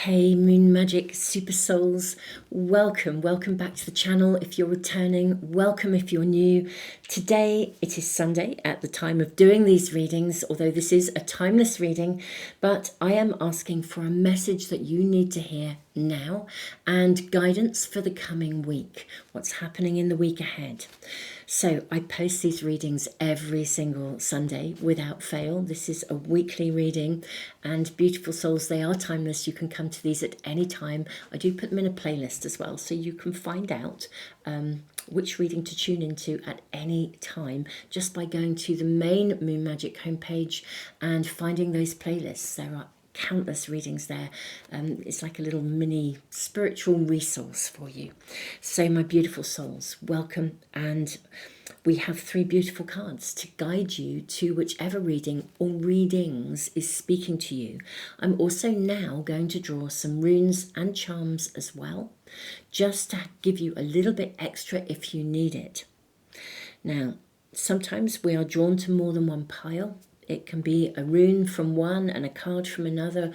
Hey Moon Magic Super Souls, welcome back to the channel. If you're returning, welcome if you're new. Today it is Sunday at the time of doing these readings, although this is a timeless reading, but I am asking for a message that you need to hear now and guidance for the coming week, what's happening in the week ahead. So I post these readings every single Sunday without fail. This is a weekly reading, and beautiful souls, they are timeless. You can come to these at any time. I do put them in a playlist as well, so you can find out which reading to tune into at any time just by going to the main Moon Magic homepage and finding those playlists. There are countless readings there. It's like a little mini spiritual resource for you. So my beautiful souls, welcome, and we have 3 beautiful cards to guide you to whichever reading or readings is speaking to you. I'm also now going to draw some runes and charms as well, just to give you a little bit extra if you need it. Now, sometimes we are drawn to more than one pile. It can be a rune from one and a card from another.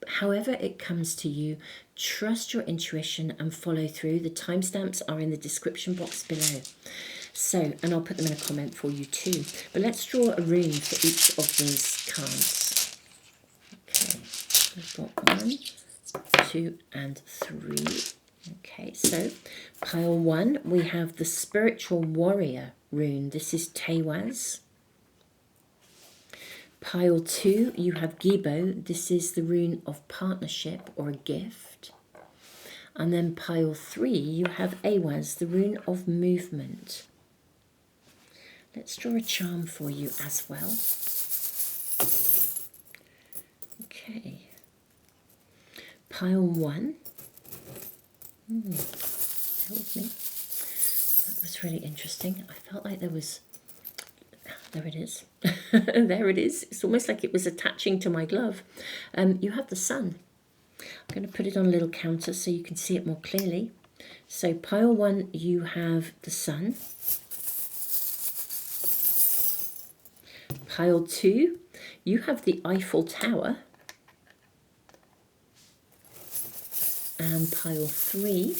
However it comes to you, trust your intuition and follow through. The timestamps are in the description box below. So, and I'll put them in a comment for you too. But let's draw a rune for each of these cards. Okay, I've got 1, 2, and 3. Okay, so pile 1, we have the Spiritual Warrior rune. This is Tewaz. Pile 2, you have Gibo. This is the rune of partnership or a gift. And then pile 3, you have Awaz, the rune of movement. Let's draw a charm for you as well. Okay. Pile 1. Bear with me. That was really interesting. I felt like there was... There it is. There it is. It's almost like it was attaching to my glove. You have the sun. I'm going to put it on a little counter so you can see it more clearly. So pile 1, you have the sun. Pile 2, you have the Eiffel Tower. And pile 3,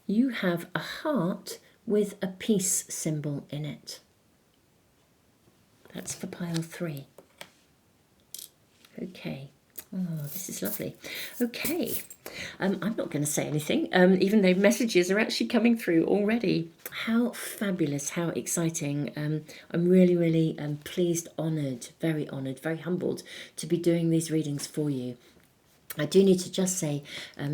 you have a heart with a peace symbol in it. That's for pile 3. Okay. Oh, this is lovely. Okay. I'm not going to say anything, even though messages are actually coming through already. How fabulous, how exciting. I'm really, really pleased, honoured, very humbled to be doing these readings for you. I do need to just say,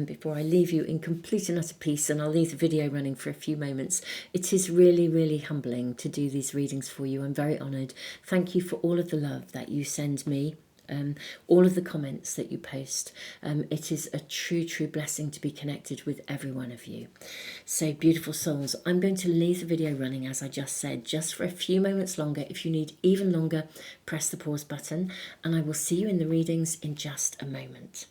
before I leave you in complete and utter peace, and I'll leave the video running for a few moments, it is really, really humbling to do these readings for you. I'm very honoured. Thank you for all of the love that you send me. All of the comments that you post. It is a true blessing to be connected with every one of you. So beautiful souls, I'm going to leave the video running as I just said, just for a few moments longer. If you need even longer, press the pause button, and I will see you in the readings in just a moment.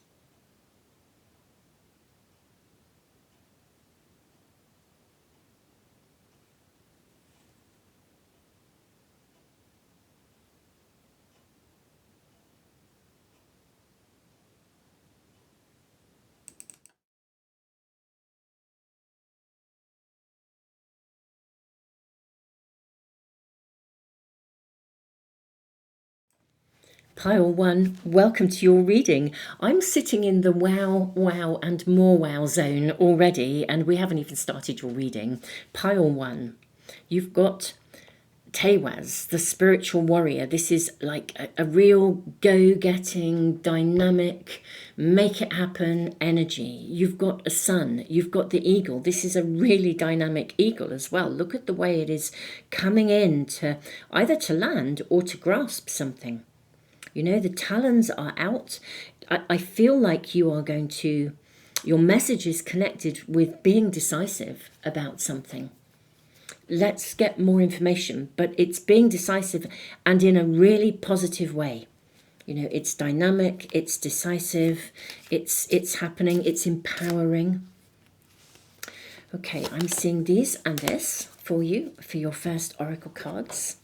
Pile 1, welcome to your reading. I'm sitting in the wow, and more wow zone already, and we haven't even started your reading. Pile 1, you've got Tewaz, the Spiritual Warrior. This is like a real go-getting, dynamic, make it happen energy. You've got a sun, you've got the eagle. This is a really dynamic eagle as well. Look at the way it is coming in to either to land or to grasp something. You know, the talons are out. I feel like you are going to, your message is connected with being decisive about something. Let's get more information, but it's being decisive and in a really positive way. You know, it's dynamic, it's decisive, it's happening, it's empowering. Okay, I'm seeing these and this for you, for your first oracle cards.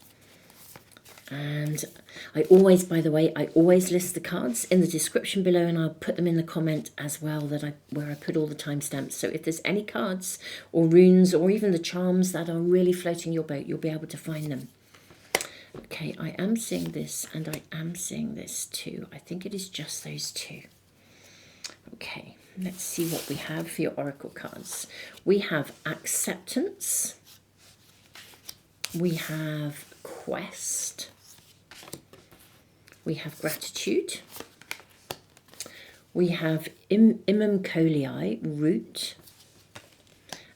And I always, by the way, I always list the cards in the description below, and I'll put them in the comment as well, where I put all the timestamps. So if there's any cards or runes or even the charms that are really floating your boat, you'll be able to find them. Okay, I am seeing this and I am seeing this too. I think it is just those two. Okay, let's see what we have for your oracle cards. We have acceptance. We have quest. We have gratitude. We have Imam Colii, root.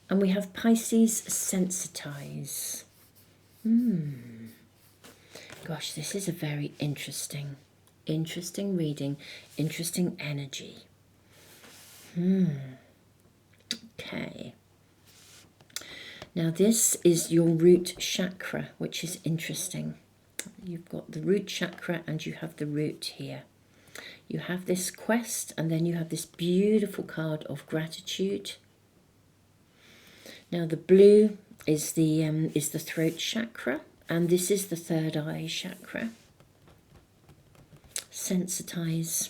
And we have Pisces, sensitize. Gosh, this is a very interesting reading, interesting energy. Okay. Now this is your root chakra, which is interesting. You've got the root chakra and you have the root here. You have this quest and then you have this beautiful card of gratitude. Now the blue is the throat chakra, and this is the third eye chakra. Sensitize.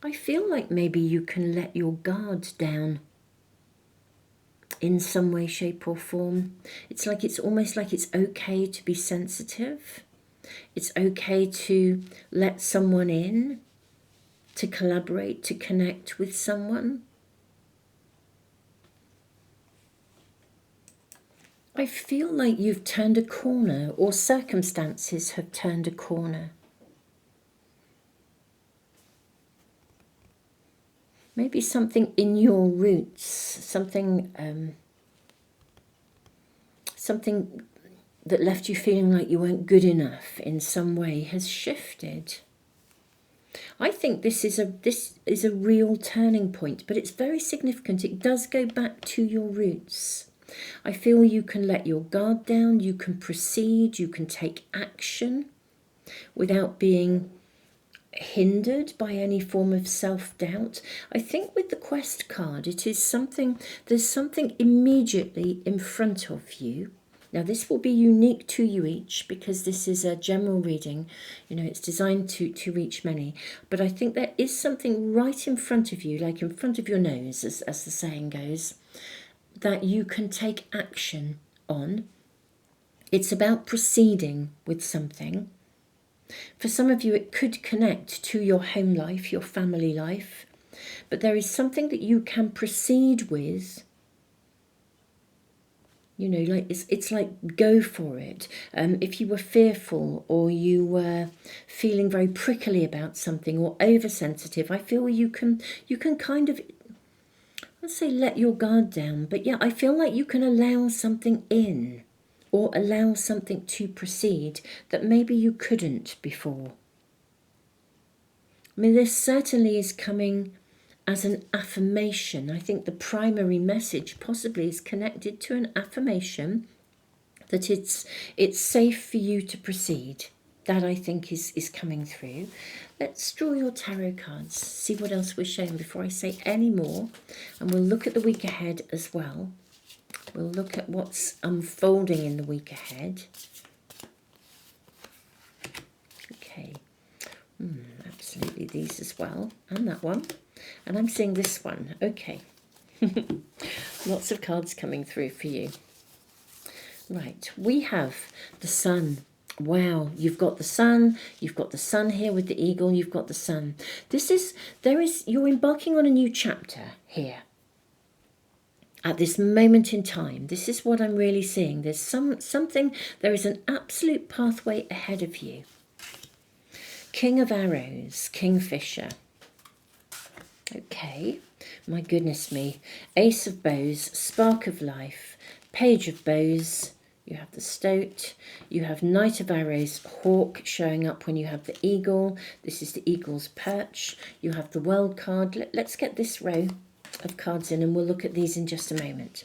I feel like maybe you can let your guard down in some way, shape or form. It's like, it's almost like it's okay to be sensitive. It's okay to let someone in, to collaborate, to connect with someone. I feel like you've turned a corner, or circumstances have turned a corner. Maybe something in your roots, something that left you feeling like you weren't good enough in some way has shifted. I think this is a real turning point, but it's very significant. It does go back to your roots. I feel you can let your guard down, you can proceed, you can take action without being hindered by any form of self-doubt. I think with the quest card, it is something, there's something immediately in front of you. Now this will be unique to you each, because this is a general reading, you know, it's designed to reach many, but I think there is something right in front of you, like in front of your nose, as the saying goes, that you can take action on. It's about proceeding with something. For some of you, it could connect to your home life, your family life, but there is something that you can proceed with. You know, like it's like go for it. If you were fearful or you were feeling very prickly about something or oversensitive, I feel you can kind of, let's say, let your guard down. But yeah, I feel like you can allow something in, or allow something to proceed that maybe you couldn't before. I mean, this certainly is coming as an affirmation. I think the primary message possibly is connected to an affirmation that it's safe for you to proceed. That, I think, is coming through. Let's draw your tarot cards, see what else we're showing before I say any more. And we'll look at the week ahead as well. We'll look at what's unfolding in the week ahead. Okay. Absolutely, these as well. And that one. And I'm seeing this one. Okay. Lots of cards coming through for you. Right. We have the sun. Wow, you've got the sun here with the eagle, you've got the sun. You're embarking on a new chapter here. At this moment in time, this is what I'm really seeing. There's there is an absolute pathway ahead of you. King of Arrows, Kingfisher. Okay, my goodness me. Ace of Bows, Spark of Life, Page of Bows. You have the Stoat. You have Knight of Arrows, Hawk, showing up when you have the Eagle. This is the Eagle's perch. You have the World card. Let's get this row of cards in and we'll look at these in just a moment.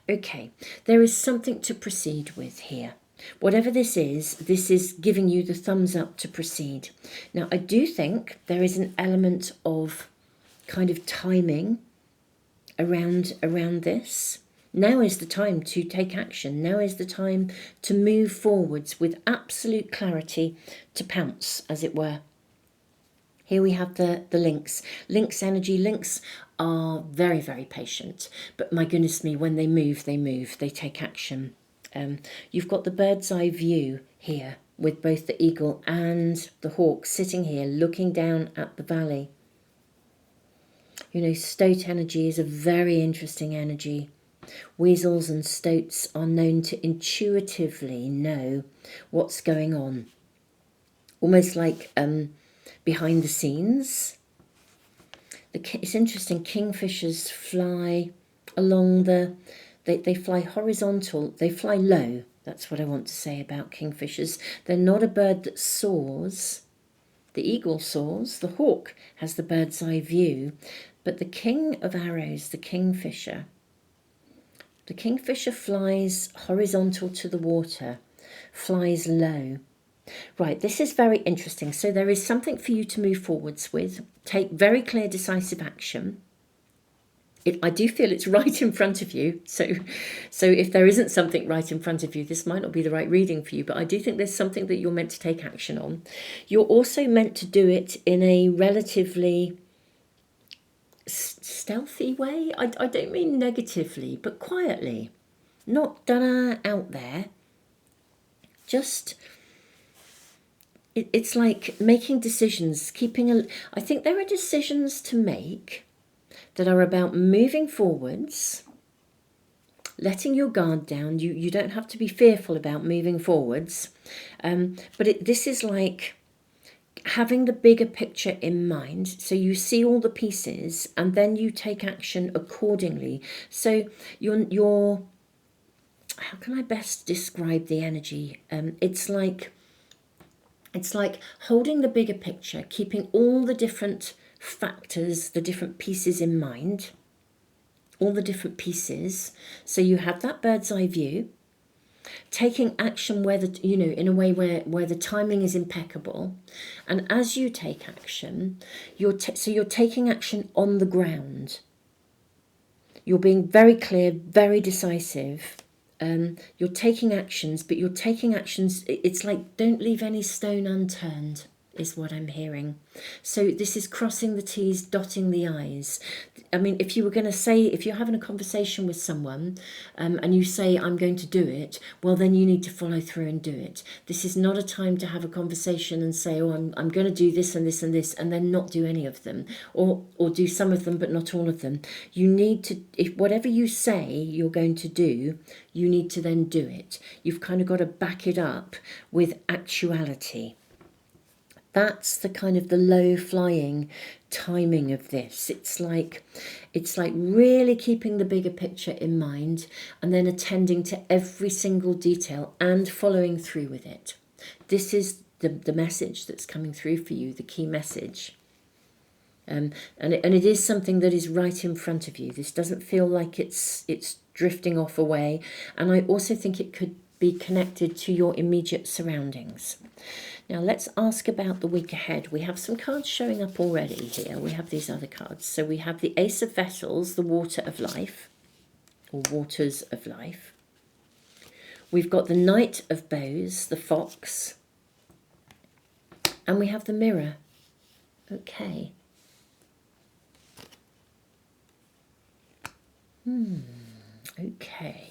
Okay, there is something to proceed with here. Whatever this is giving you the thumbs up to proceed. Now, I do think there is an element of kind of timing around this. Now is the time to take action. Now is the time to move forwards with absolute clarity, to pounce, as it were. Here we have the lynx. Lynx energy. Lynx are very, very patient. But my goodness me, when they move, they take action. You've got the bird's eye view here with both the eagle and the hawk sitting here looking down at the valley. You know, stoat energy is a very interesting energy. Weasels and stoats are known to intuitively know what's going on. Almost like behind the scenes. It's interesting, kingfishers fly along they fly horizontal, they fly low. That's what I want to say about kingfishers. They're not a bird that soars. The eagle soars, the hawk has the bird's eye view, but the king of arrows, the kingfisher flies horizontal to the water, flies low. Right, this is very interesting. So there is something for you to move forwards with. Take very clear, decisive action. I do feel it's right in front of you. So if there isn't something right in front of you, this might not be the right reading for you, but I do think there's something that you're meant to take action on. You're also meant to do it in a relatively stealthy way. I don't mean negatively, but quietly. Not out there. Just... It's like making decisions, I think there are decisions to make that are about moving forwards, letting your guard down. You don't have to be fearful about moving forwards. But this is like having the bigger picture in mind. So you see all the pieces and then you take action accordingly. So you're how can I best describe the energy? It's like holding the bigger picture, keeping all the different factors, the different pieces in mind, all the different pieces. So you have that bird's eye view, taking action where in a way where the timing is impeccable. And as you take action, you're taking action on the ground. You're being very clear, very decisive. You're taking actions, but it's like don't leave any stone unturned, is what I'm hearing. So this is crossing the T's, dotting the I's. I mean, if you're having a conversation with someone and you say, I'm going to do it, well, then you need to follow through and do it. This is not a time to have a conversation and say, oh, I'm going to do this and this and this, and then not do any of them, or do some of them, but not all of them. You need to, if whatever you say you're going to do, you need to then do it. You've kind of got to back it up with actuality. That's the kind of the low flying timing of this. It's like really keeping the bigger picture in mind and then attending to every single detail and following through with it. This is the message that's coming through for you, the key message. And it is something that is right in front of you. This doesn't feel like it's drifting off away. And I also think it could be connected to your immediate surroundings. Now let's ask about the week ahead. We have some cards showing up already here. We have these other cards. So we have the Ace of Vessels, the Water of Life, or Waters of Life. We've got the Knight of Bows, the Fox. And we have the Mirror. Okay. Okay.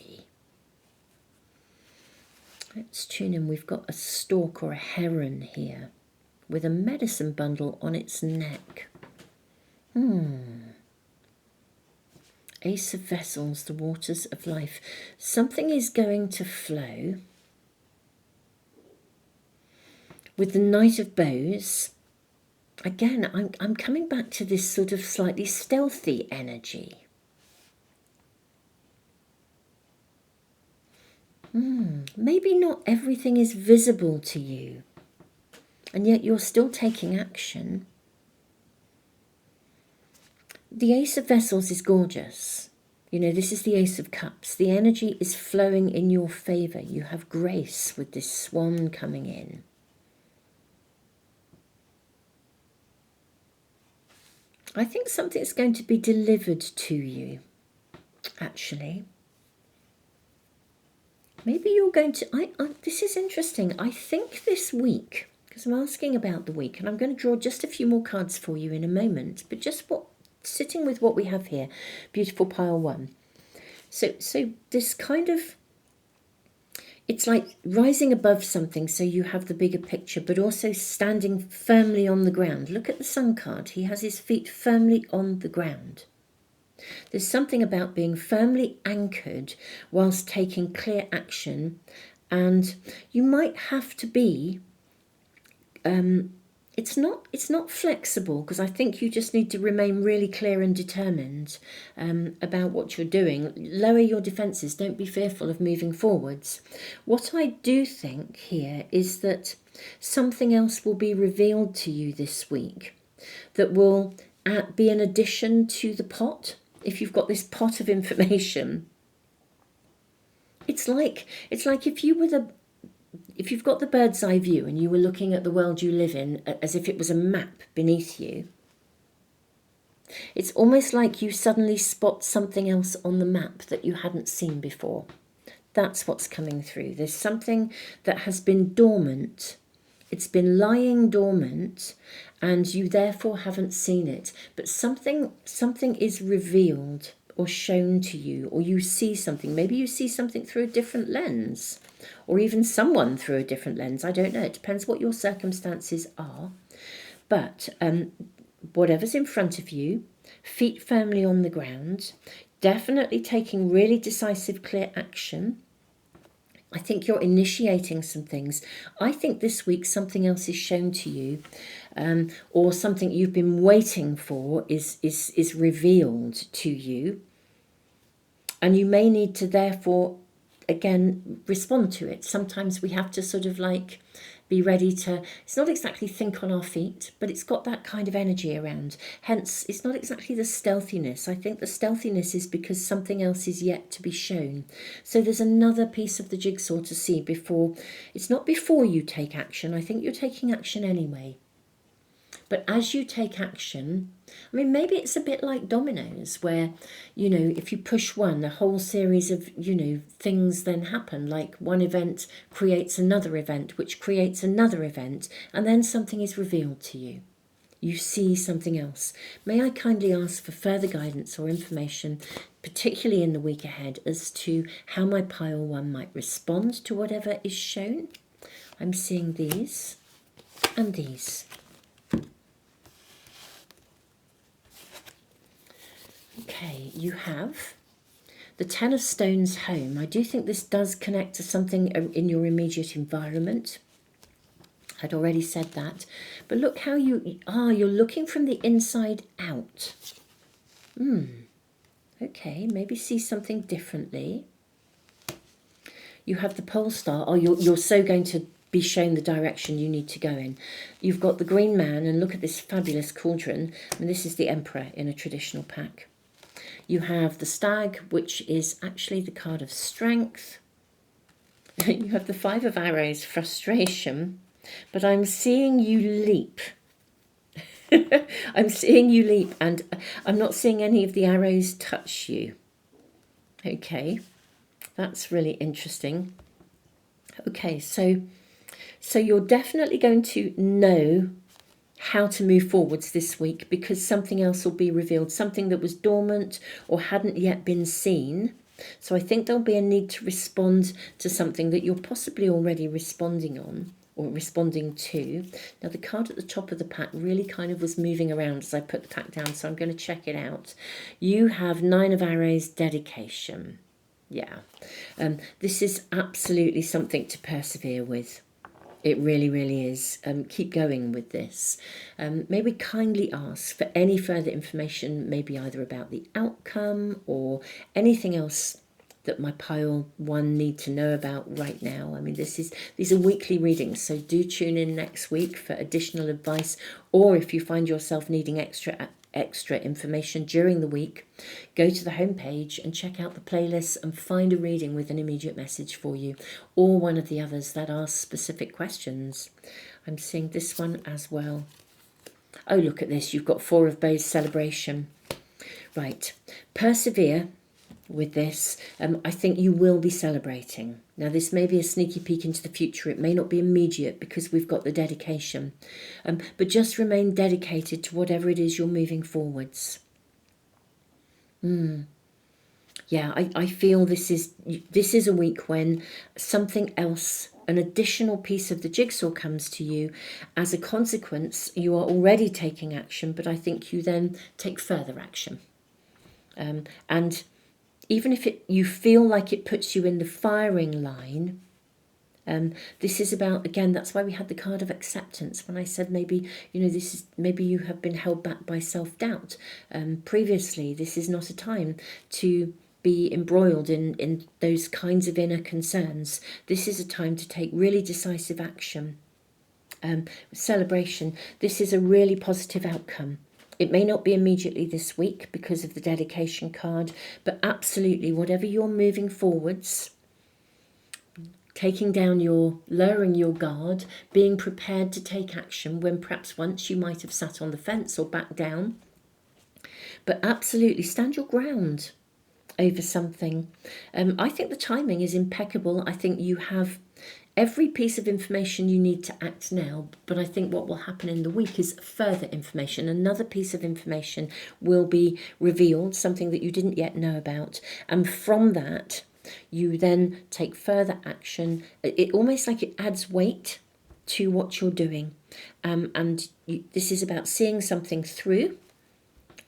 Let's tune in. We've got a stork or a heron here with a medicine bundle on its neck. Ace of Vessels, the Waters of Life. Something is going to flow. With the Knight of Bows, again, I'm coming back to this sort of slightly stealthy energy. Maybe not everything is visible to you, and yet you're still taking action. The Ace of Vessels is gorgeous. You know, this is the Ace of Cups. The energy is flowing in your favour. You have grace with this swan coming in. I think something's going to be delivered to you, actually. Maybe you're going to, this is interesting. I think this week, because I'm asking about the week, and I'm going to draw just a few more cards for you in a moment, but just sitting with what we have here, beautiful pile one. So this kind of, it's like rising above something, so you have the bigger picture, but also standing firmly on the ground. Look at the Sun card. He has his feet firmly on the ground. There's something about being firmly anchored whilst taking clear action, and you might have to be, it's not flexible, because I think you just need to remain really clear and determined about what you're doing. Lower your defences, don't be fearful of moving forwards. What I do think here is that something else will be revealed to you this week that will be an addition to the pot. If you've got this pot of information, it's like if you've got the bird's eye view and you were looking at the world you live in as if it was a map beneath you. It's almost like you suddenly spot something else on the map that you hadn't seen before. That's what's coming through. There's something that has been dormant. It's been lying dormant, and you therefore haven't seen it. But something is revealed or shown to you, or you see something. Maybe you see something through a different lens, or even someone through a different lens. I don't know. It depends what your circumstances are. But whatever's in front of you, feet firmly on the ground, definitely taking really decisive, clear action. I think you're initiating some things. I think this week something else is shown to you, or something you've been waiting for is revealed to you. And you may need to therefore, again, respond to it. Sometimes we have to sort of like be ready to, it's not exactly think on our feet, but it's got that kind of energy around. Hence, it's not exactly the stealthiness. I think the stealthiness is because something else is yet to be shown. So there's another piece of the jigsaw to see before. It's not before you take action. I think you're taking action anyway. But as you take action, I mean, maybe it's a bit like dominoes where, if you push one, a whole series of, things then happen. Like one event creates another event, which creates another event, and then something is revealed to you. You see something else. May I kindly ask for further guidance or information, particularly in the week ahead, as to how my pile one might respond to whatever is shown? I'm seeing these and these. Okay, you have the Ten of Stones home. I do think this does connect to something in your immediate environment. I'd already said that. But look how you're looking from the inside out. Okay, maybe see something differently. You have the pole star. Oh, you're so going to be shown the direction you need to go in. You've got the green man, and look at this fabulous cauldron. And this is the Emperor in a traditional pack. You have the stag, which is actually the card of strength. You have the Five of Arrows, frustration. But I'm seeing you leap. I'm seeing you leap, and I'm not seeing any of the arrows touch you. Okay, that's really interesting. Okay, so you're definitely going to know how to move forwards this week, because something else will be revealed, something that was dormant or hadn't yet been seen. So I think there'll be a need to respond to something that you're possibly already responding on or responding to. Now the card at the top of the pack really kind of was moving around as I put the pack down, so I'm going to check it out. You have Nine of Arrows, dedication. Yeah, this is absolutely something to persevere with. It really, really is. Keep going with this. May we kindly ask for any further information, maybe either about the outcome or anything else that my pile one need to know about right now. I mean, these are weekly readings, so do tune in next week for additional advice, or if you find yourself needing extra information during the week, go to the homepage and check out the playlist and find a reading with an immediate message for you, or one of the others that ask specific questions. I'm seeing this one as well. Oh, look at this. You've got Four of Bows, celebration. Right. Persevere with this. I think you will be celebrating. Now, this may be a sneaky peek into the future. It may not be immediate because we've got the dedication. But just remain dedicated to whatever it is you're moving forwards. Yeah, I feel this is a week when something else, an additional piece of the jigsaw comes to you. As a consequence, you are already taking action, but I think you then take further action. And even if you feel like it puts you in the firing line, this is about, again, that's why we had the card of acceptance. When I said maybe, maybe you have been held back by self-doubt. Previously, this is not a time to be embroiled in those kinds of inner concerns. This is a time to take really decisive action. Celebration. This is a really positive outcome. It may not be immediately this week because of the dedication card, but absolutely whatever you're moving forwards, lowering your guard, being prepared to take action when perhaps once you might have sat on the fence or backed down. But absolutely stand your ground over something. I think the timing is impeccable. I think you have every piece of information you need to act now, but I think what will happen in the week is further information. Another piece of information will be revealed, something that you didn't yet know about, and from that you then take further action. It almost like it adds weight to what you're doing, this is about seeing something through,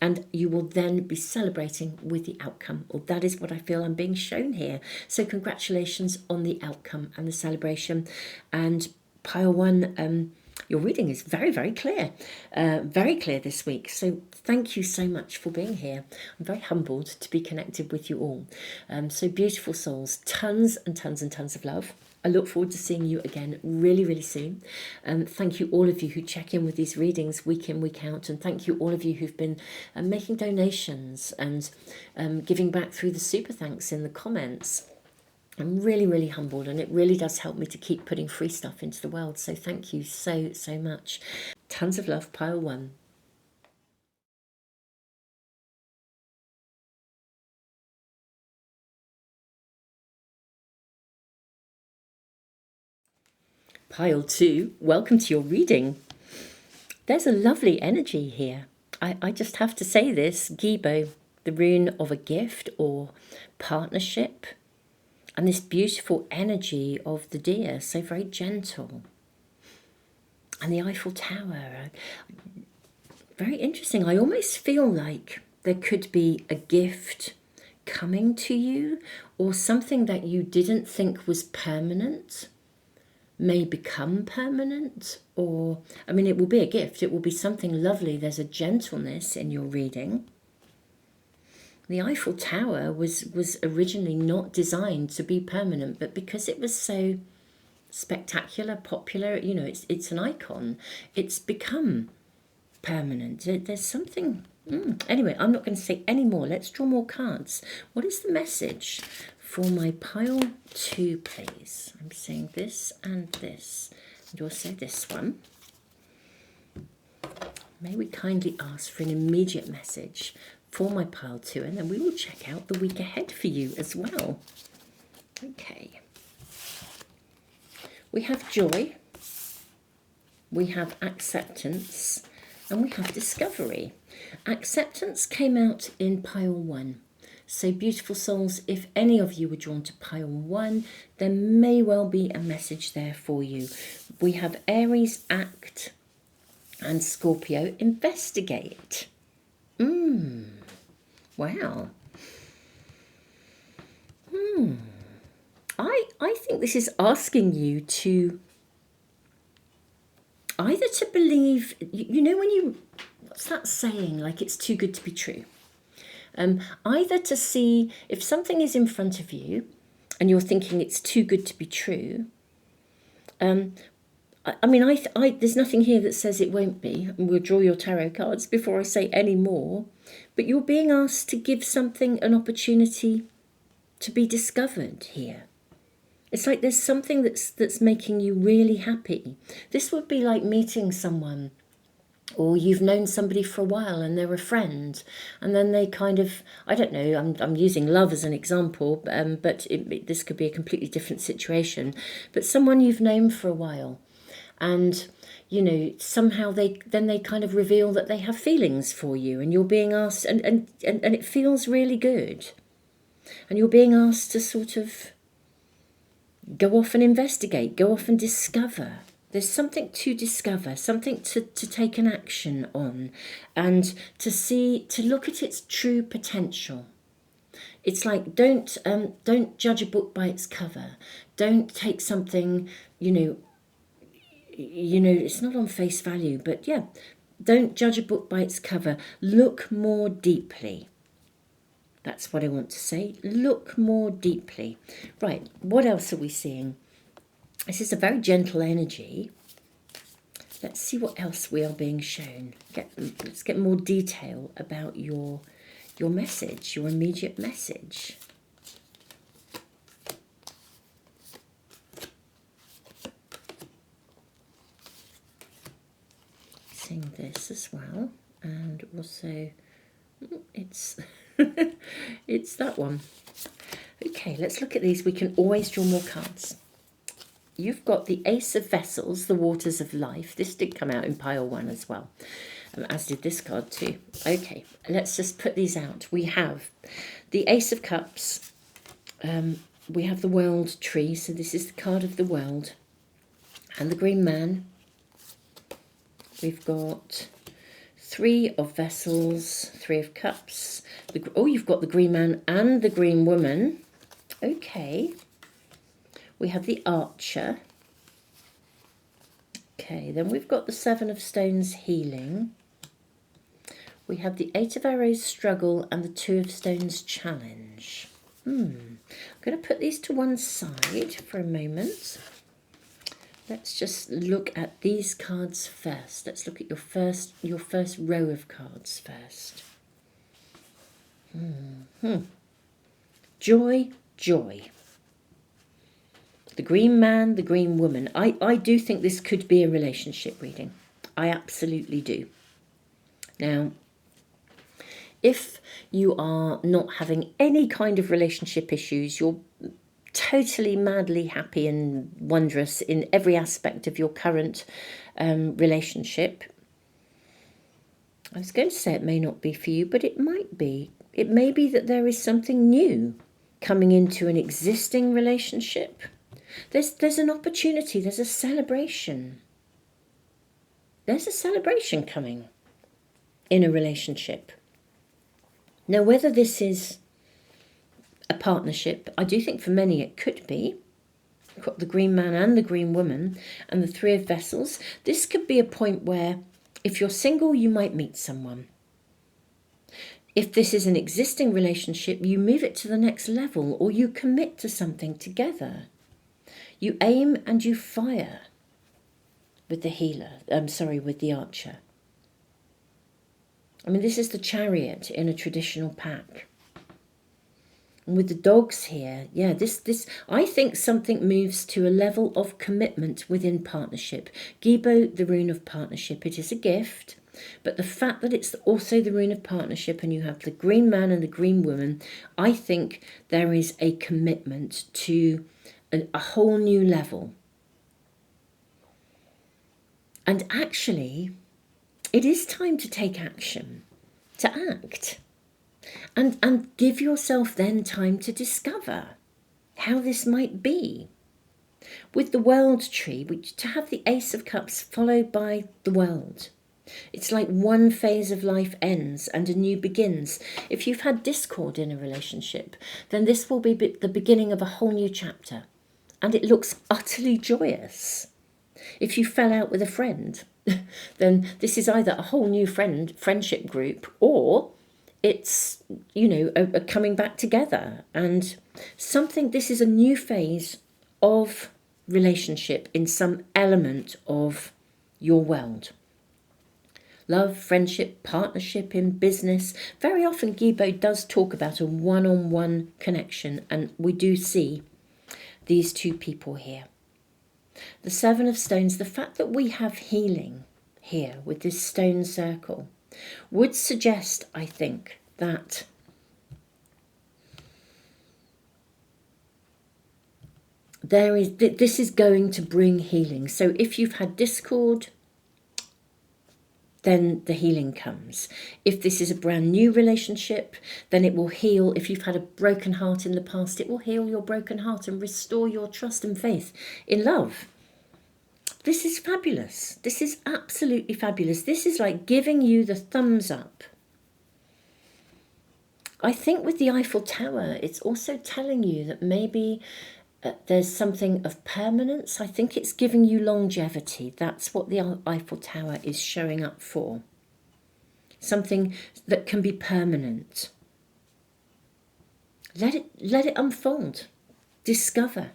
and you will then be celebrating with the outcome, or that is what I feel I'm being shown here. So congratulations on the outcome and the celebration. And pile one, your reading is very, very clear this week. So thank you so much for being here. I'm very humbled to be connected with you all. So beautiful souls, tons and tons and tons of love. I look forward to seeing you again really, really soon. Thank you all of you who check in with these readings week in, week out. And thank you all of you who've been making donations and giving back through the super thanks in the comments. I'm really, really humbled, and it really does help me to keep putting free stuff into the world. So thank you so, so much. Tons of love, pile one. Pile two, welcome to your reading. There's a lovely energy here. I just have to say this, Gibo, the rune of a gift or partnership, and this beautiful energy of the deer, so very gentle. And the Eiffel Tower, very interesting. I almost feel like there could be a gift coming to you, or something that you didn't think was permanent may become permanent, or, I mean, it will be a gift. It will be something lovely. There's a gentleness in your reading. The Eiffel Tower was originally not designed to be permanent, but because it was so spectacular, popular, it's an icon, it's become permanent. There's something... Anyway, I'm not going to say any more. Let's draw more cards. What is the message for my pile two, please? I'm saying this and this, and also this one. May we kindly ask for an immediate message for my pile two, and then we will check out the week ahead for you as well. Okay. We have joy, we have acceptance, and we have discovery. Acceptance came out in pile one. So beautiful souls, if any of you were drawn to pile one, there may well be a message there for you. We have Aries, act, and Scorpio, investigate. Wow. I think this is asking you to either to believe, when what's that saying, like it's too good to be true? Either to see if something is in front of you and you're thinking it's too good to be true. There's nothing here that says it won't be. We'll draw your tarot cards before I say any more. But you're being asked to give something an opportunity to be discovered here. It's like there's something that's making you really happy. This would be like meeting someone Or you've known somebody for a while and they're a friend, and then they kind of, I don't know, I'm using love as an example, but this could be a completely different situation. But someone you've known for a while, and somehow they kind of reveal that they have feelings for you, and you're being asked, and it feels really good, and you're being asked to sort of go off and investigate, go off and discover. There's something to discover, something to take an action on, and to look at its true potential. It's like, don't judge a book by its cover. Don't take something, it's not on face value, but yeah, don't judge a book by its cover. Look more deeply. That's what I want to say. Look more deeply. Right, what else are we seeing? This is a very gentle energy. Let's see what else we are being shown. Let's get more detail about your message, your immediate message. Seeing this as well, and also it's it's that one. Okay, let's look at these. We can always draw more cards. You've got the Ace of Vessels, the Waters of Life. This did come out in pile 1 as well, as did this card too. Okay, let's just put these out. We have the Ace of Cups. We have the World Tree, so this is the card of the world. And the Green Man. We've got 3 of Vessels, 3 of Cups. You've got the Green Man and the Green Woman. Okay. We have the Archer. Okay, then we've got the 7 of Stones, Healing. We have the 8 of Arrows, Struggle, and the 2 of Stones, Challenge. I'm going to put these to one side for a moment. Let's just look at these cards first. Let's look at your first row of cards first. Joy, joy. The Green Man, the Green Woman. I do think this could be a relationship reading. I absolutely do. Now, if you are not having any kind of relationship issues, you're totally madly happy and wondrous in every aspect of your current relationship. I was going to say it may not be for you, but it might be. It may be that there is something new coming into an existing relationship. There's an opportunity, there's a celebration. There's a celebration coming in a relationship. Now, whether this is a partnership, I do think for many it could be. You've got the Green Man and the Green Woman and the 3 of Vessels. This could be a point where if you're single, you might meet someone. If this is an existing relationship, you move it to the next level, or you commit to something together. You aim and you fire with the with the Archer. I mean, this is the Chariot in a traditional pack. And with the dogs here, yeah, this I think something moves to a level of commitment within partnership. Gibo, the rune of partnership, it is a gift, but the fact that it's also the rune of partnership and you have the Green Man and the Green Woman, I think there is a commitment to a whole new level. And actually, it is time to take action, to act. And give yourself then time to discover how this might be. With the World Tree, to have the Ace of Cups followed by the World. It's like one phase of life ends and a new begins. If you've had discord in a relationship, then this will be the beginning of a whole new chapter. And it looks utterly joyous. If you fell out with a friend, then this is either a whole new friendship group, or it's, a coming back together. And this is a new phase of relationship in some element of your world. Love, friendship, partnership in business. Very often Gibo does talk about a one-on-one connection, and we do see these 2 people here. The 7 of Stones, the fact that we have healing here with this stone circle would suggest, I think, that this is going to bring healing. So if you've had discord, then the healing comes. If this is a brand new relationship, then it will heal. If you've had a broken heart in the past, it will heal your broken heart and restore your trust and faith in love. This is fabulous. This is absolutely fabulous. This is like giving you the thumbs up. I think with the Eiffel Tower, it's also telling you that maybe there's something of permanence. I think it's giving you longevity. That's what the Eiffel Tower is showing up for. Something that can be permanent. Let it unfold. Discover.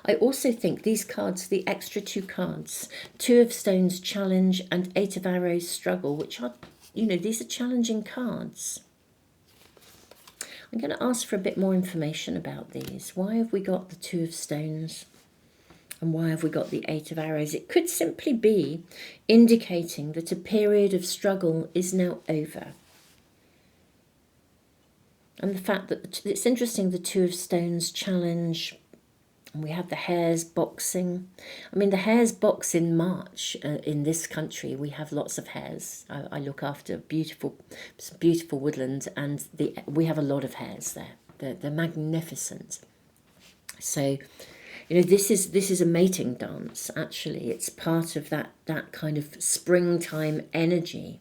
I also think these cards, the extra 2 cards, 2 of Stones, challenge, and 8 of Arrows, struggle, which are, these are challenging cards. I'm going to ask for a bit more information about these. Why have we got the 2 of Stones? And why have we got the 8 of Arrows? It could simply be indicating that a period of struggle is now over. And the fact that it's interesting, the 2 of Stones, challenge, and we have the hares boxing. I mean, the hares box in March in this country. We have lots of hares. I look after beautiful woodland, and we have a lot of hares there. They're magnificent. So, this is a mating dance. Actually, it's part of that kind of springtime energy.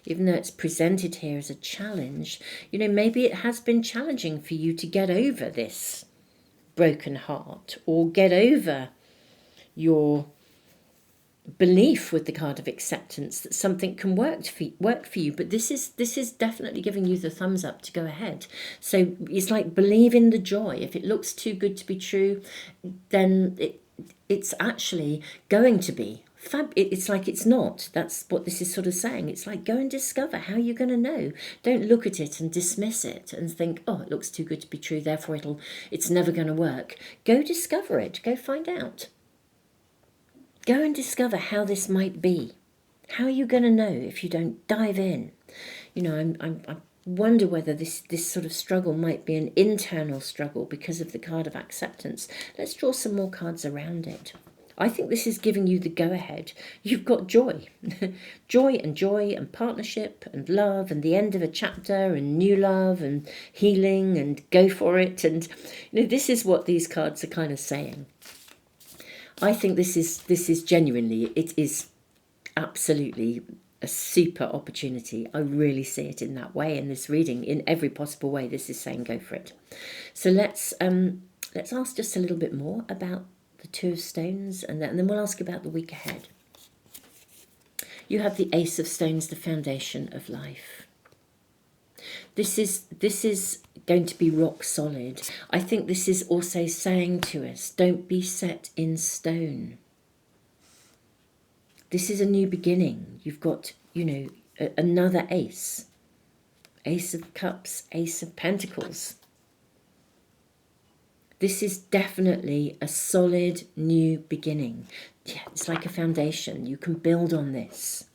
Even though it's presented here as a challenge, maybe it has been challenging for you to get over this broken heart, or get over your belief with the card of acceptance that something can work for you. But this is definitely giving you the thumbs up to go ahead. So it's like, believe in the joy. If it looks too good to be true, then it's actually going to be it's like it's not. That's what this is sort of saying. It's like, go and discover. How are you going to know? Don't look at it and dismiss it and think, oh, it looks too good to be true, therefore it's never going to work. Go discover it. Go find out. Go and discover how this might be. How are you going to know if you don't dive in? I wonder whether this sort of struggle might be an internal struggle because of the card of acceptance. Let's draw some more cards around it. I think this is giving you the go-ahead. You've got joy. Joy and partnership and love and the end of a chapter and new love and healing and go for it. And this is what these cards are kind of saying. I think this is genuinely, it is absolutely a super opportunity. I really see it in that way in this reading, in every possible way. This is saying go for it. So let's ask just a little bit more about the 2 of Stones, and then we'll ask about the week ahead. You have the Ace of Stones, the foundation of life. This is going to be rock solid. I think this is also saying to us, don't be set in stone. This is a new beginning. You've got, another ace. Ace of Cups, Ace of Pentacles. This is definitely a solid new beginning. Yeah, it's like a foundation. You can build on this.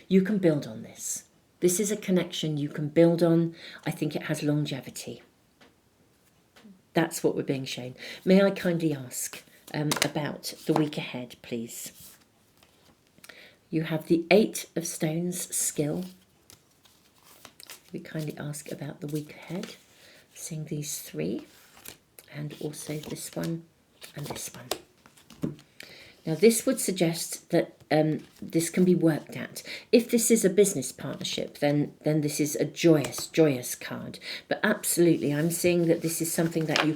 You can build on this. This is a connection you can build on. I think it has longevity. That's what we're being shown. May I kindly ask about the week ahead, please? You have the 8 of Stones, skill. We kindly ask about the week ahead. Seeing these 3. And also this one and this one. Now this would suggest that this can be worked at. If this is a business partnership, then this is a joyous card. But absolutely, I'm seeing that this is something that you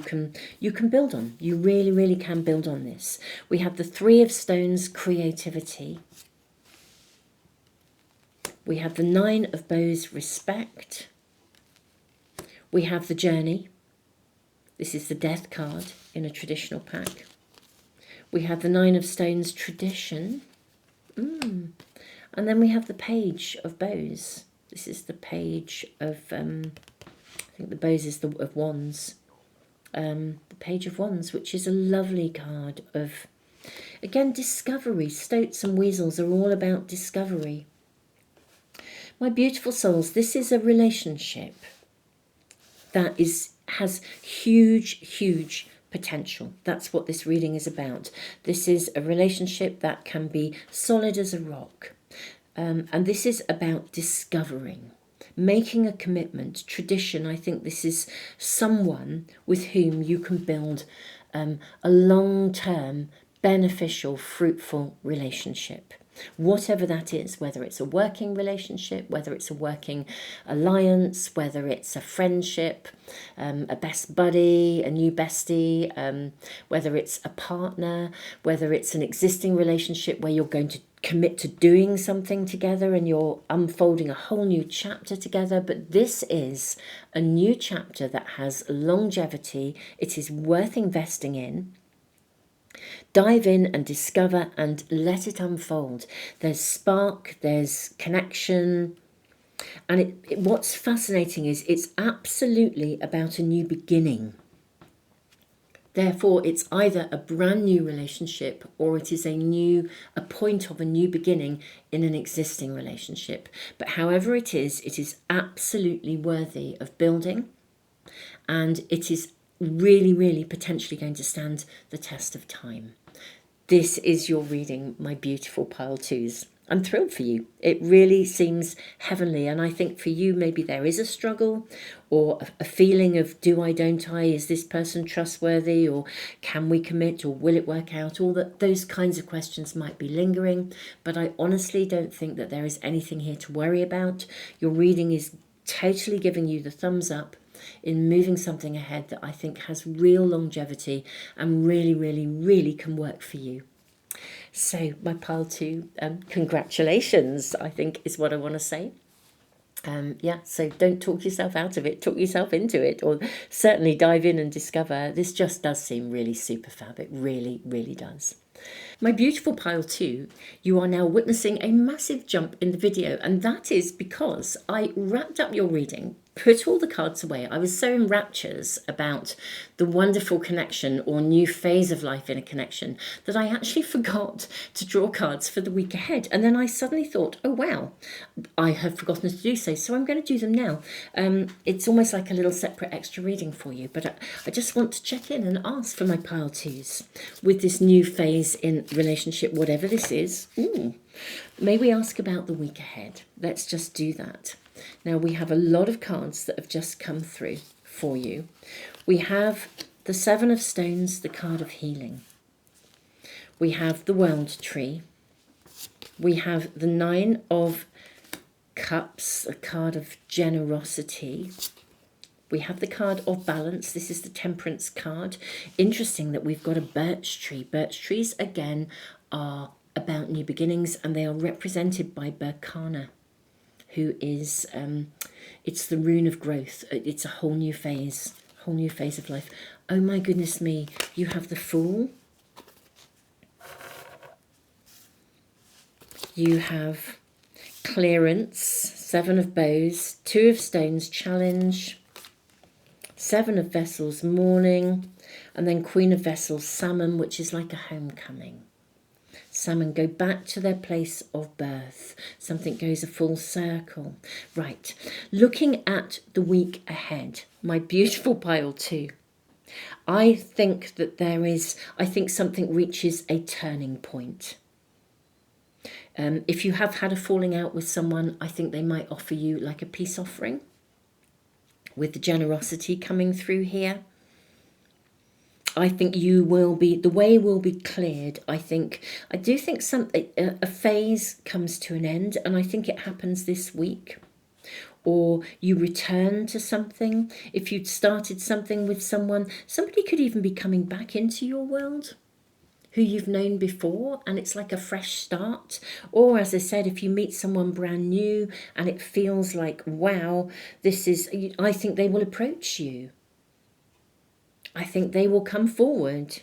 can build on. You really can build on this. We have the 3 of Stones, creativity. We have the 9 of Bows, respect. We have the journey. This is the death card in a traditional pack. We have the 9 of Stones, tradition. And then we have the Page of Bows. This is the Page of, I think the Bows is of Wands. The Page of Wands, which is a lovely card of Again, discovery. Stoats and weasels are all about discovery. My beautiful souls, this is a relationship that has huge potential. That's what this reading is about. This is a relationship that can be solid as a rock. And this is about discovering, making a commitment, tradition. I think this is someone with whom you can build a long-term, beneficial, fruitful relationship. Whatever that is, whether it's a working relationship, whether it's a working alliance, whether it's a friendship, a best buddy, a new bestie, whether it's a partner, whether it's an existing relationship where you're going to commit to doing something together and you're unfolding a whole new chapter together. But this is a new chapter that has longevity. It is worth investing in. Dive in and discover and let it unfold. There's spark, there's connection. And what's fascinating is it's absolutely about a new beginning. Therefore, it's either a brand new relationship or it is a point of a new beginning in an existing relationship. But however it is absolutely worthy of building, and it is really potentially going to stand the test of time. This is your reading, my beautiful pile twos. I'm thrilled for you. It really seems heavenly. And I think for you, maybe there is a struggle or a feeling of do I, don't I? Is this person trustworthy? Or can we commit? Or will it work out? All those kinds of questions might be lingering. But I honestly don't think that there is anything here to worry about. Your reading is totally giving you the thumbs up in moving something ahead that I think has real longevity and really can work for you. So my pile two, congratulations, I think is what I want to say. So don't talk yourself out of it, talk yourself into it, or certainly dive in and discover. This just does seem really super fab. It really does. My beautiful pile two, you are now witnessing a massive jump in the video, and that is because I wrapped up your reading, put all the cards away. I was so in raptures about the wonderful connection or new phase of life in a connection that I actually forgot to draw cards for the week ahead. And then I suddenly thought, oh wow, I have forgotten to do so I'm going to do them now. It's almost like a little separate extra reading for you, but I just want to check in and ask for my pile twos with this new phase in relationship, whatever this is. May we ask about the week ahead? Let's just do that. Now we have a lot of cards that have just come through for you. We have the Seven of Stones, the card of healing. We have the World Tree. We have the Nine of Cups, a card of generosity. We have the card of balance. This is the Temperance card. Interesting that we've got a birch tree. Birch trees, again, are about new beginnings, and they are represented by Berkana, who is, it's the rune of growth. It's a whole new phase of life. Oh my goodness me, you have the Fool. You have clearance, Seven of Bows, Two of Stones, challenge, Seven of Vessels, mourning, and then Queen of Vessels, salmon, which is like a homecoming. Salmon go back to their place of birth. Something goes a full circle. Right, looking at the week ahead, my beautiful pile two, I think that something reaches a turning point. If you have had a falling out with someone, I think they might offer you like a peace offering with the generosity coming through here. I think the way will be cleared. I do think a phase comes to an end, and I think it happens this week. Or you return to something. If you'd started something with someone, somebody could even be coming back into your world who you've known before, and it's like a fresh start. Or as I said, if you meet someone brand new and it feels like, wow, I think they will approach you. I think they will come forward.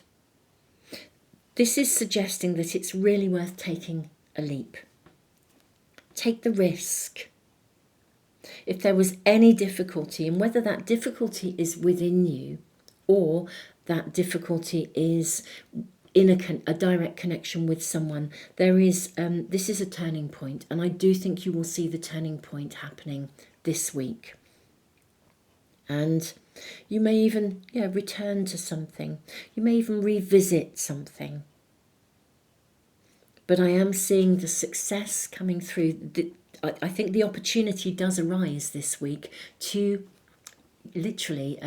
This is suggesting that it's really worth taking a leap. Take the risk. If there was any difficulty, and whether that difficulty is within you or that difficulty is in a direct connection with someone. There is, this is a turning point, and I do think you will see the turning point happening this week. And you may even return to something. You may even revisit something. But I am seeing the success coming through. I think the opportunity does arise this week to literally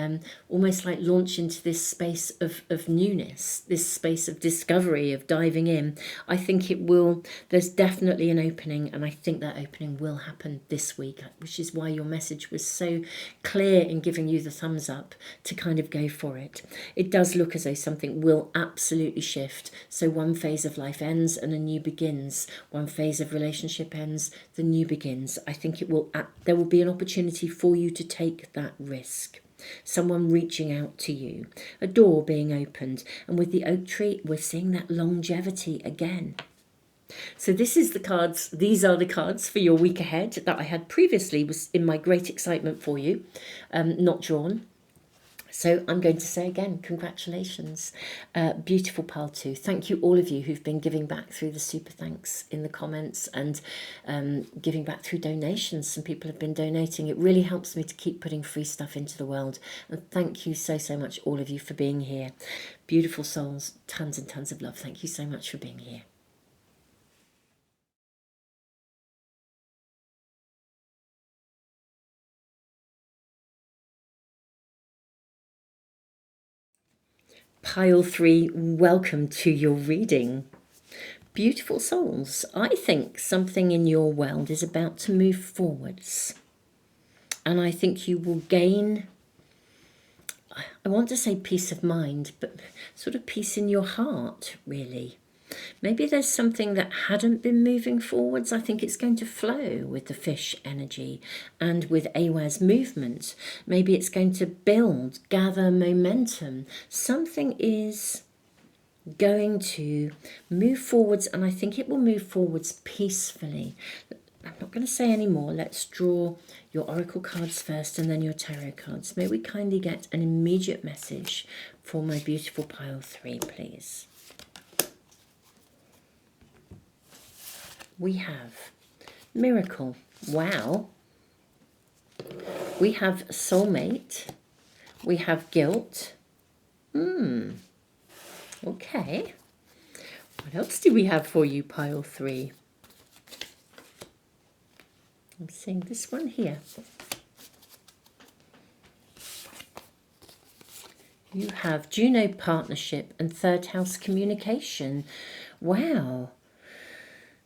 almost like launch into this space of newness, this space of discovery, of diving in. I think it will, there's definitely an opening, and I think that opening will happen this week, which is why your message was so clear in giving you the thumbs up to kind of go for it. It does look as though something will absolutely shift. So one phase of life ends and a new begins. One phase of relationship ends, the new begins. I think it will, there will be an opportunity for you to take that risk. Someone reaching out to you, a door being opened, and with the oak tree we're seeing that longevity again. So this is the cards, these are the cards for your week ahead that I had previously, was in my great excitement for you, not drawn. So I'm going to say again, congratulations. Beautiful pile 2. Thank you all of you who've been giving back through the super thanks in the comments and giving back through donations. Some people have been donating. It really helps me to keep putting free stuff into the world. And thank you so, so much, all of you, for being here. Beautiful souls, tons and tons of love. Thank you so much for being here. Pile 3, welcome to your reading. Beautiful souls, I think something in your world is about to move forwards. And I think you will gain, I want to say peace of mind, but sort of peace in your heart, really. Maybe there's something that hadn't been moving forwards. I think it's going to flow with the fish energy and with Awa's movement. Maybe it's going to build, gather momentum. Something is going to move forwards, and I think it will move forwards peacefully. I'm not going to say any more. Let's draw your oracle cards first and then your tarot cards. May we kindly get an immediate message for my beautiful pile 3, please. We have miracle. Wow. We have soulmate. We have guilt. Okay. What else do we have for you, pile 3? I'm seeing this one here. You have Juno partnership and third house communication. Wow.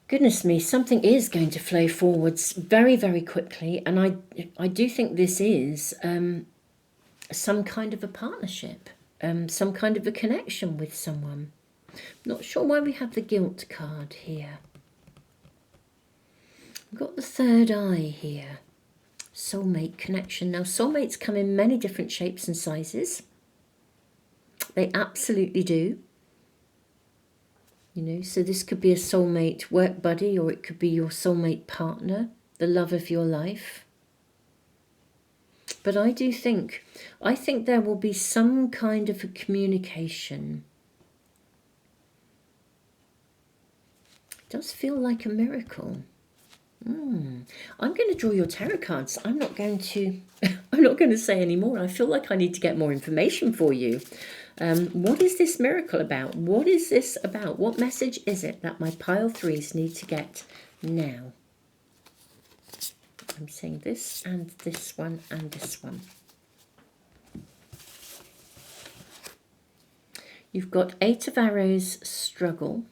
Goodness me, something is going to flow forwards very, very quickly. And I do think this is some kind of a partnership, some kind of a connection with someone. Not sure why we have the guilt card here. We've got the third eye here. Soulmate connection. Now, soulmates come in many different shapes and sizes. They absolutely do. You know, so this could be a soulmate work buddy, or it could be your soulmate partner, the love of your life. But I think there will be some kind of a communication. It does feel like a miracle. I'm going to draw your tarot cards. I'm not going to say any more. I feel like I need to get more information for you. What is this miracle about? What is this about? What message is it that my pile 3s need to get now? I'm seeing this and this one and this one. You've got 8 of Arrows, struggle.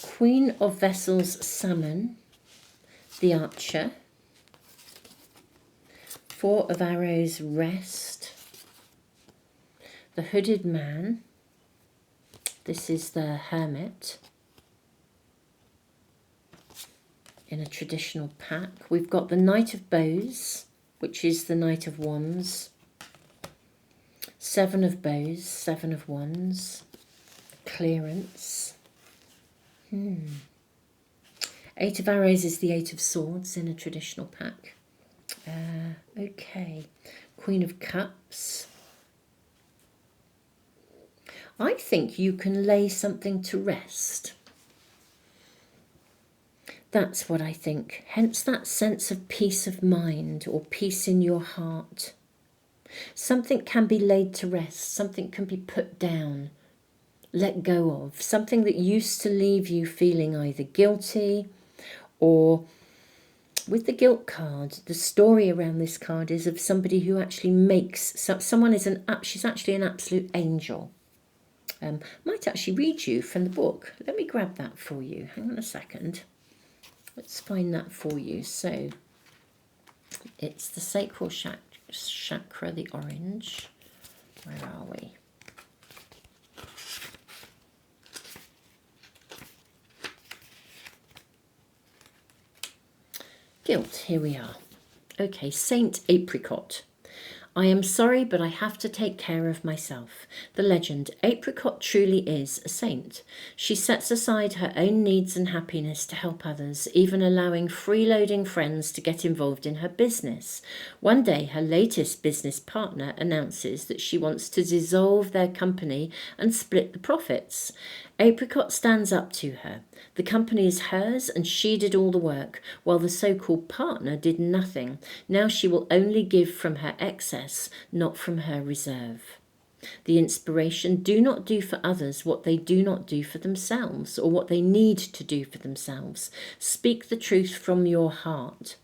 Queen of Vessels, salmon. The Archer. 4 of Arrows, rest. The Hooded Man. This is the Hermit. In a traditional pack. We've got the Knight of Bows, which is the Knight of Wands. 7 of Bows, 7 of Wands. Clearance. 8 of Arrows is the 8 of Swords in a traditional pack. Okay. Queen of Cups. I think you can lay something to rest. That's what I think. Hence that sense of peace of mind or peace in your heart. Something can be laid to rest. Something can be put down, let go of. Something that used to leave you feeling either guilty or, with the guilt card, the story around this card is of somebody who actually makes, someone is she's actually an absolute angel. Might actually read you from the book. Let me grab that for you. Hang on a second. Let's find that for you. So it's the sacral chakra, the orange. Where are we? Guilt, here we are. Okay, Saint Apricot. I am sorry, but I have to take care of myself. The legend, Apricot truly is a saint. She sets aside her own needs and happiness to help others, even allowing freeloading friends to get involved in her business. One day, her latest business partner announces that she wants to dissolve their company and split the profits. Apricot stands up to her. The company is hers and she did all the work, while the so-called partner did nothing. Now she will only give from her excess, not from her reserve. The inspiration, do not do for others what they do not do for themselves or what they need to do for themselves. Speak the truth from your heart.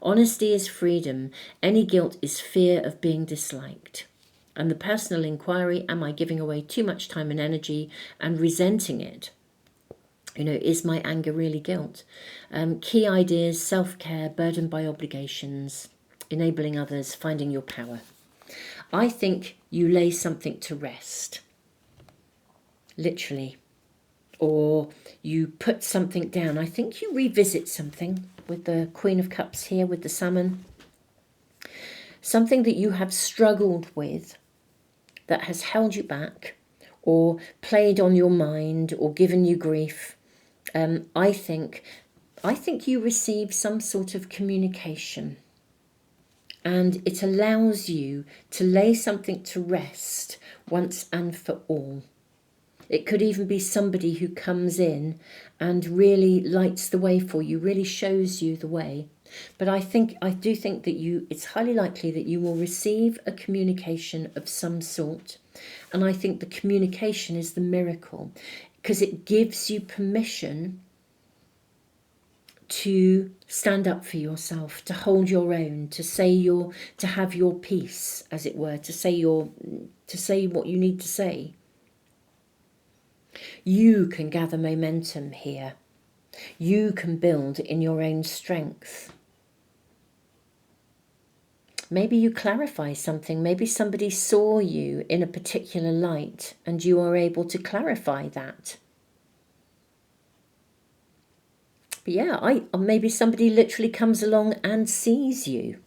Honesty is freedom. Any guilt is fear of being disliked. And the personal inquiry, am I giving away too much time and energy and resenting it? Is my anger really guilt? Key ideas, self-care, burdened by obligations, enabling others, finding your power. I think you lay something to rest, literally, or you put something down. I think you revisit something with the Queen of Cups here, with the salmon. Something that you have struggled with, that has held you back or played on your mind or given you grief. I think you receive some sort of communication, and it allows you to lay something to rest once and for all. It could even be somebody who comes in and really lights the way for you, really shows you the way. But I do think that it's highly likely that you will receive a communication of some sort. And I think the communication is the miracle, because it gives you permission to stand up for yourself, to hold your own, to have your peace, as it were, to say what you need to say. You can gather momentum here. You can build in your own strength. Maybe you clarify something. Maybe somebody saw you in a particular light and you are able to clarify that. But yeah, maybe somebody literally comes along and sees you.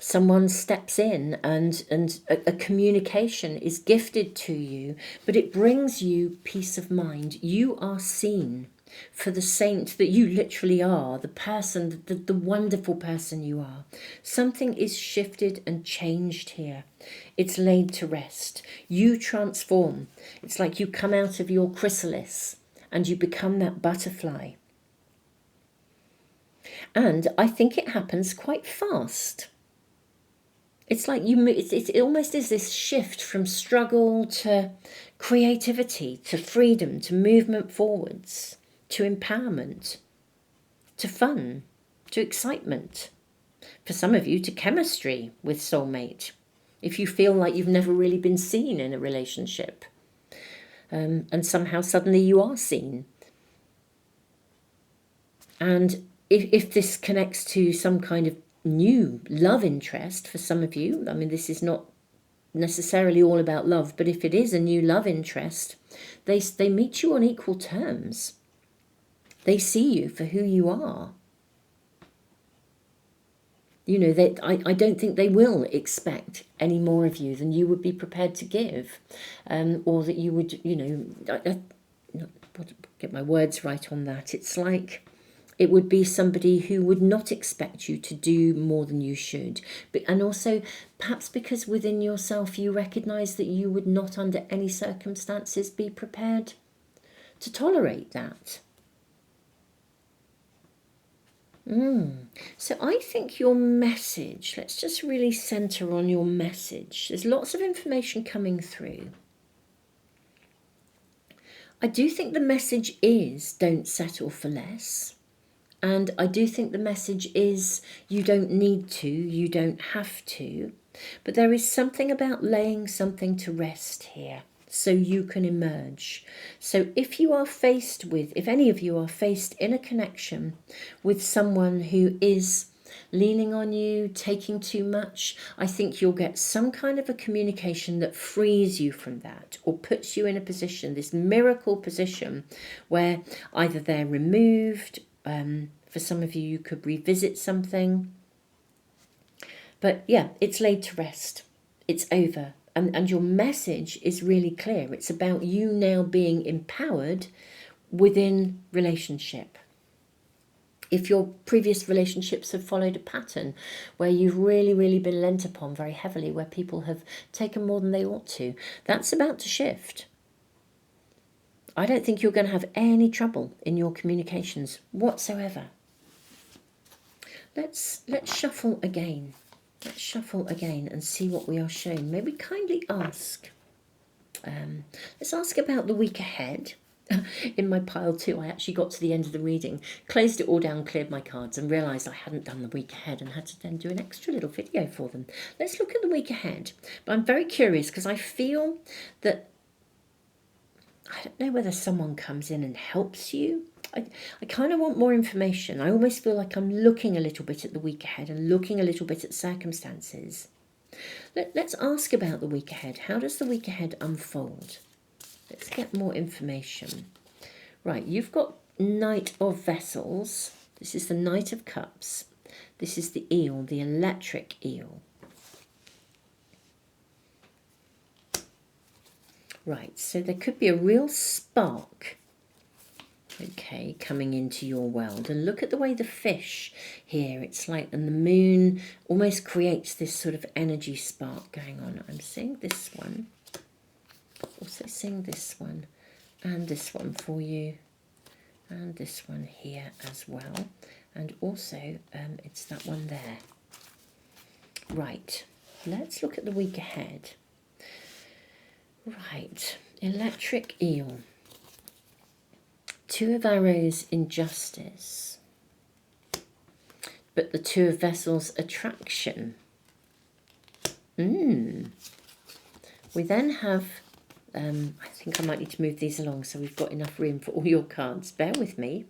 Someone steps in and a communication is gifted to you, but it brings you peace of mind. You are seen for the saint that you literally are, the person, the wonderful person you are. Something is shifted and changed here. It's laid to rest. You transform. It's like you come out of your chrysalis and you become that butterfly. And I think it happens quite fast. It's like it almost is this shift from struggle to creativity, to freedom, to movement forwards, to empowerment, to fun, to excitement. For some of you, to chemistry with soulmate, if you feel like you've never really been seen in a relationship, and somehow suddenly you are seen. And if this connects to some kind of new love interest for some of you, I mean, this is not necessarily all about love, but if it is a new love interest, they meet you on equal terms. They see you for who you are. I don't think they will expect any more of you than you would be prepared to give, or that you would, get my words right on that. It's like It would be somebody who would not expect you to do more than you should. And also, perhaps because within yourself you recognise that you would not under any circumstances be prepared to tolerate that. So I think your message, let's just really centre on your message. There's lots of information coming through. I do think the message is don't settle for less. And I do think the message is you don't need to, you don't have to. But there is something about laying something to rest here so you can emerge. So if you are faced with, if any of you are faced in a connection with someone who is leaning on you, taking too much, I think you'll get some kind of a communication that frees you from that or puts you in a position, this miracle position, where either they're removed, for some of you, you could revisit something. But yeah, it's laid to rest. It's over. And your message is really clear. It's about you now being empowered within relationship. If your previous relationships have followed a pattern where you've really, really been lent upon very heavily, where people have taken more than they ought to, that's about to shift. I don't think you're going to have any trouble in your communications whatsoever. Let's shuffle again. Let's shuffle again and see what we are shown. May we kindly ask, let's ask about the week ahead. In my pile too, I actually got to the end of the reading, closed it all down, cleared my cards and realised I hadn't done the week ahead and had to then do an extra little video for them. Let's look at the week ahead. But I'm very curious because I feel that, I don't know whether someone comes in and helps you. I kind of want more information. I almost feel like I'm looking a little bit at the week ahead and looking a little bit at circumstances. Let's ask about the week ahead. How does the week ahead unfold? Let's get more information. Right, you've got Knight of Vessels. This is the Knight of Cups. This is the eel, the electric eel. Right, so there could be a real spark, okay, coming into your world. And look at the way the fish here, it's like, and the moon almost creates this sort of energy spark going on. I'm seeing this one, also seeing this one, and this one for you, and this one here as well. And also, it's that one there. Right, let's look at the week ahead. Right, electric eel. Two of arrows, injustice. But the Two of Vessels, attraction. We then have, I think I might need to move these along so we've got enough room for all your cards. Bear with me.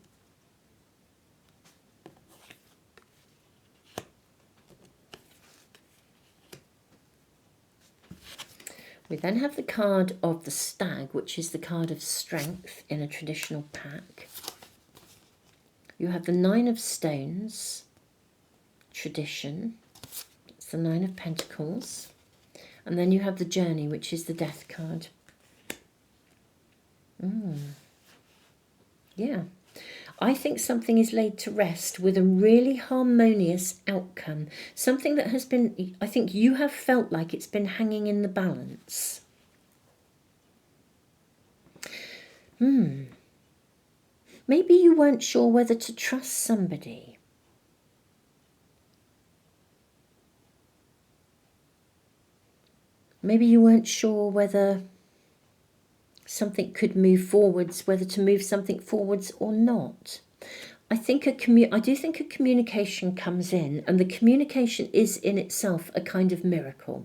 We then have the card of the Stag, which is the card of strength in a traditional pack. You have the Nine of Stones, tradition. It's the Nine of Pentacles. And then you have the Journey, which is the Death card. Yeah. I think something is laid to rest with a really harmonious outcome. Something that has been, I think you have felt like it's been hanging in the balance. Maybe you weren't sure whether to trust somebody. Maybe you weren't sure whether something could move forwards, whether to move something forwards or not. I do think a communication comes in, and the communication is in itself a kind of miracle.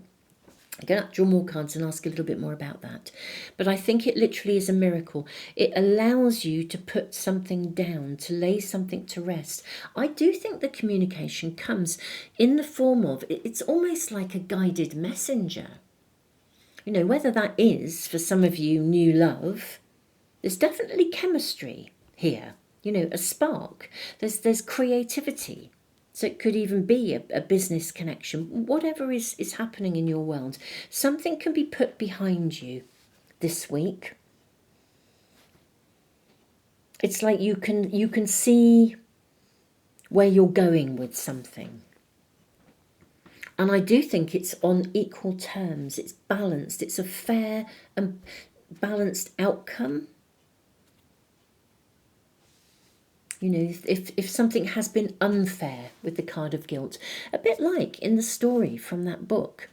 I'm going to draw more cards and ask a little bit more about that. But I think it literally is a miracle. It allows you to put something down, to lay something to rest. I do think the communication comes in the form of, it's almost like a guided messenger. You know, whether that is, for some of you, new love, there's definitely chemistry here. You know, a spark. There's creativity. So it could even be a business connection. Whatever is happening in your world, something can be put behind you this week. It's like you can see where you're going with something. And I do think it's on equal terms. It's balanced. It's a fair and balanced outcome. You know, if something has been unfair with the card of guilt, a bit like in the story from that book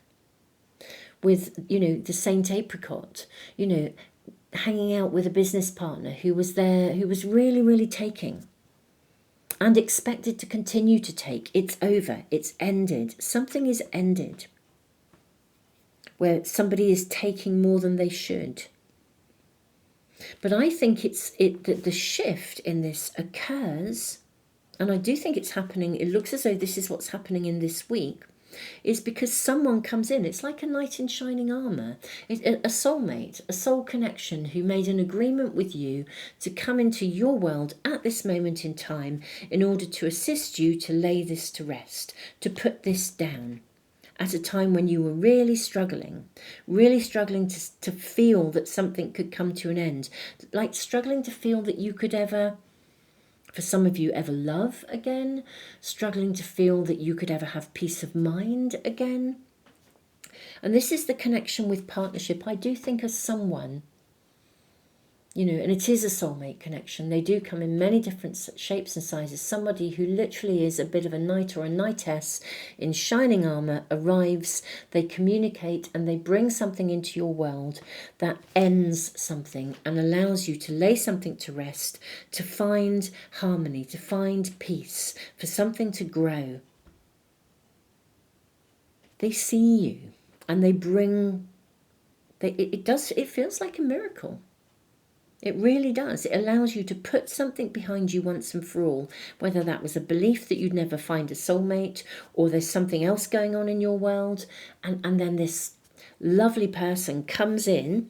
with, you know, the Saint Apricot, you know, hanging out with a business partner who was there, who was really, really taking and expected to continue to take. It's over. It's ended. Something is ended where somebody is taking more than they should. But I think that the shift in this occurs, and I do think it's happening, it looks as though this is what's happening in this week, is because someone comes in. It's like a knight in shining armour, a soulmate, a soul connection who made an agreement with you to come into your world at this moment in time in order to assist you to lay this to rest, to put this down. At a time when you were really struggling to feel that something could come to an end, like struggling to feel that you could ever, for some of you, ever love again, struggling to feel that you could ever have peace of mind again. And this is the connection with partnership. I do think as someone, you know, and it is a soulmate connection. They do come in many different shapes and sizes. Somebody who literally is a bit of a knight or a knightess in shining armour arrives, they communicate and they bring something into your world that ends something and allows you to lay something to rest, to find harmony, to find peace, for something to grow. They see you and they bring, it feels like a miracle. It really does. It allows you to put something behind you once and for all, whether that was a belief that you'd never find a soulmate or there's something else going on in your world. And then this lovely person comes in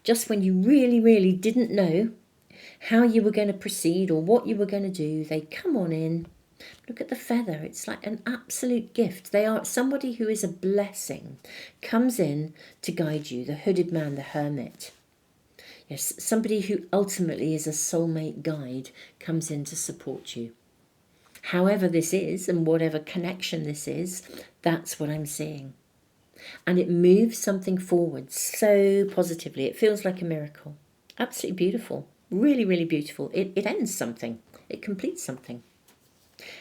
just when you really, really didn't know how you were going to proceed or what you were going to do. They come on in. Look at the feather. It's like an absolute gift. They are somebody who is a blessing, comes in to guide you, the hooded man, the hermit. Yes, somebody who ultimately is a soulmate guide comes in to support you. However this is and whatever connection this is, that's what I'm seeing. And it moves something forward so positively. It feels like a miracle. Absolutely beautiful. Really, really beautiful. It ends something. It completes something.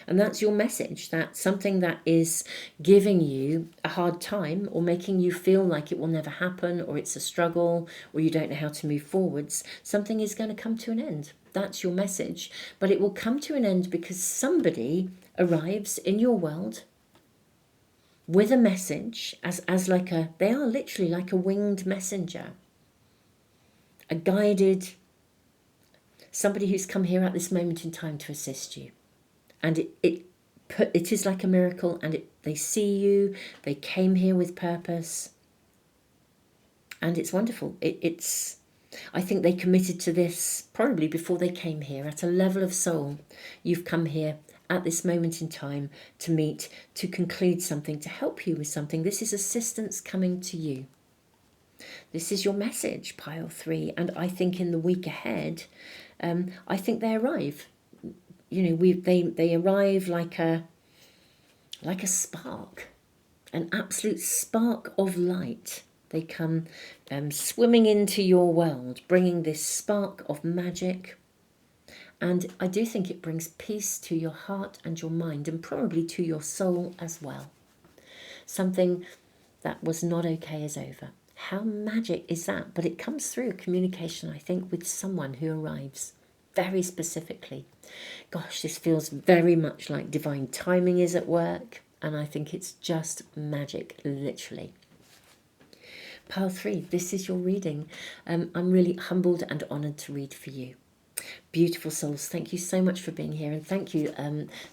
And that's your message, that something that is giving you a hard time or making you feel like it will never happen or it's a struggle or you don't know how to move forwards, something is going to come to an end. That's your message. But it will come to an end because somebody arrives in your world with a message as like they are literally like a winged messenger, a guided, somebody who's come here at this moment in time to assist you. And it is like a miracle, and they see you, they came here with purpose, and it's wonderful. I think they committed to this probably before they came here at a level of soul. You've come here at this moment in time to meet, to conclude something, to help you with something. This is assistance coming to you. This is your message, pile 3, and I think in the week ahead, I think they arrive. You know, they arrive like a spark, an absolute spark of light. They come swimming into your world, bringing this spark of magic. And I do think it brings peace to your heart and your mind, and probably to your soul as well. Something that was not okay is over. How magic is that? But it comes through communication, I think, with someone who arrives very specifically. Gosh, this feels very much like divine timing is at work, and I think it's just magic, literally. Pile 3, this is your reading. I'm really humbled and honoured to read for you. Beautiful souls, thank you so much for being here, and thank you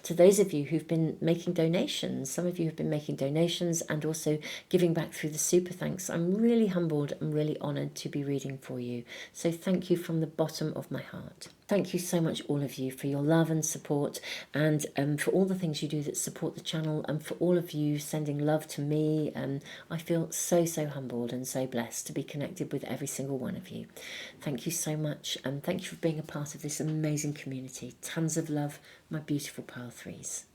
to those of you who've been making donations. Some of you have been making donations and also giving back through the super thanks. I'm really humbled and really honoured to be reading for you. So thank you from the bottom of my heart. Thank you so much, all of you, for your love and support, and for all the things you do that support the channel, and for all of you sending love to me. I feel so, so humbled and so blessed to be connected with every single one of you. Thank you so much, and thank you for being a part of this amazing community. Tons of love, my beautiful Pile Threes.